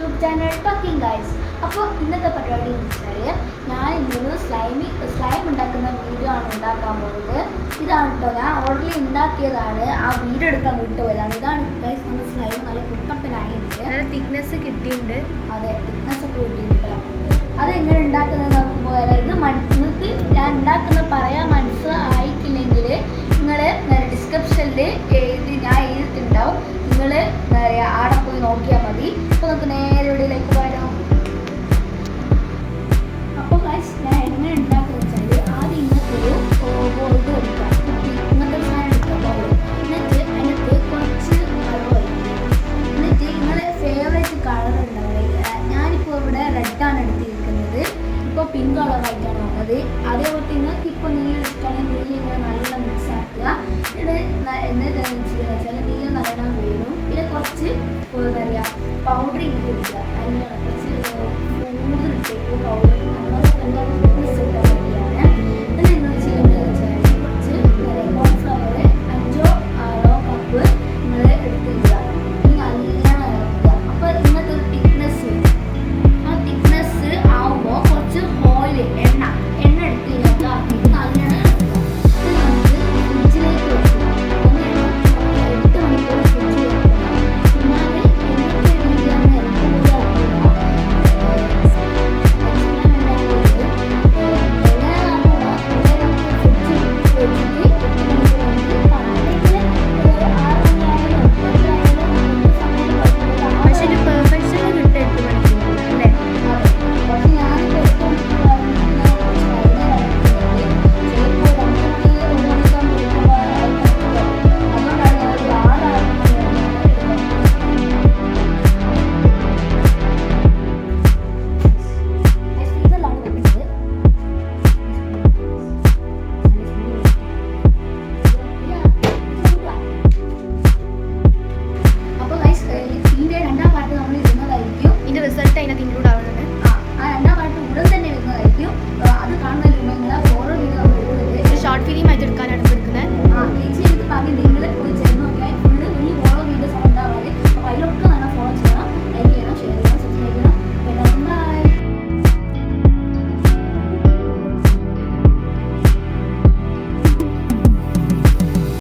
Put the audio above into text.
YouTube channel talking guys. അപ്പോൾ ഇന്നത്തെ പരിപാടി എന്ന് വെച്ചാൽ ഞാൻ ഇന്നൊരു സ്ലൈം ഉണ്ടാക്കുന്ന വീഡിയോ ആണ് ഉണ്ടാക്കാൻ പോകുന്നത്. ഇതാണ് കേട്ടോ, ഞാൻ ഓൾറെഡി ഉണ്ടാക്കിയതാണ്, ആ വീഡിയോ എടുക്കാൻ വിട്ടുപോയതാണ്. ഇതാണ് ഗൈസ് നമ്മുടെ സ്ലൈം. നല്ല കുട്ടപ്പനായിട്ടുണ്ട്, നല്ല തിക്നെസ് കിട്ടിയിട്ടുണ്ട്. അതെ, തിക്നെസ് ഒക്കെ കിട്ടിയിട്ടുണ്ട്. അതെങ്ങനെ ഉണ്ടാക്കുന്നത് നമുക്ക് പോയാൽ ഇത് നിങ്ങൾക്ക് ഞാൻ ഉണ്ടാക്കുന്നത് പറയാൻ മനസ്സിലായിട്ടില്ലെങ്കിൽ നിങ്ങൾ ഡിസ്ക്രിപ്ഷനിൽ ഞാൻ എഴുതിയിട്ടുണ്ടാവും, നിങ്ങൾ ആടെ പോയി നോക്കിയാൽ മതി. അപ്പോൾ നമുക്ക് നേരെ ഇവിടെയിലേക്ക് പോയാലോ. അപ്പോൾ ഗൈസ് ഞാൻ എങ്ങനെ ഉണ്ടാക്കുന്നത് വെച്ചാൽ ആദ്യം ഇങ്ങനത്തൊരു ഇത് എടുക്കാം, ഇങ്ങനത്തെ ഒരു സാധനം എടുക്കാം ബൗൾ. എന്നിട്ട് അതിനകത്ത് കുറച്ച് വെള്ളം ഒഴിക്കുക. എന്നിട്ട് നിങ്ങളുടെ ഫേവറേറ്റ് കളർ ഉണ്ടാവില്ല, ഞാനിപ്പോൾ ഇവിടെ റെഡാണ് എടുത്തിരിക്കുന്നത്, ഇപ്പോൾ പിങ്ക് കളറായിട്ടാണ് വന്നത്. അതേപോലെ നിങ്ങൾക്ക് ഇപ്പോൾ നീല ഇഷ്ടമാണെങ്കിൽ നീല ഇങ്ങനെ നല്ല മിക്സ് ആക്കുക. എന്നിട്ട് ചെയ്യുക വെച്ചാൽ നീല നല്ലോണം വീഴും. പിന്നെ കുറച്ച് എന്താ പറയുക പൗഡർ ഇങ്ങനെ ഇടുക, അതിൻ്റെ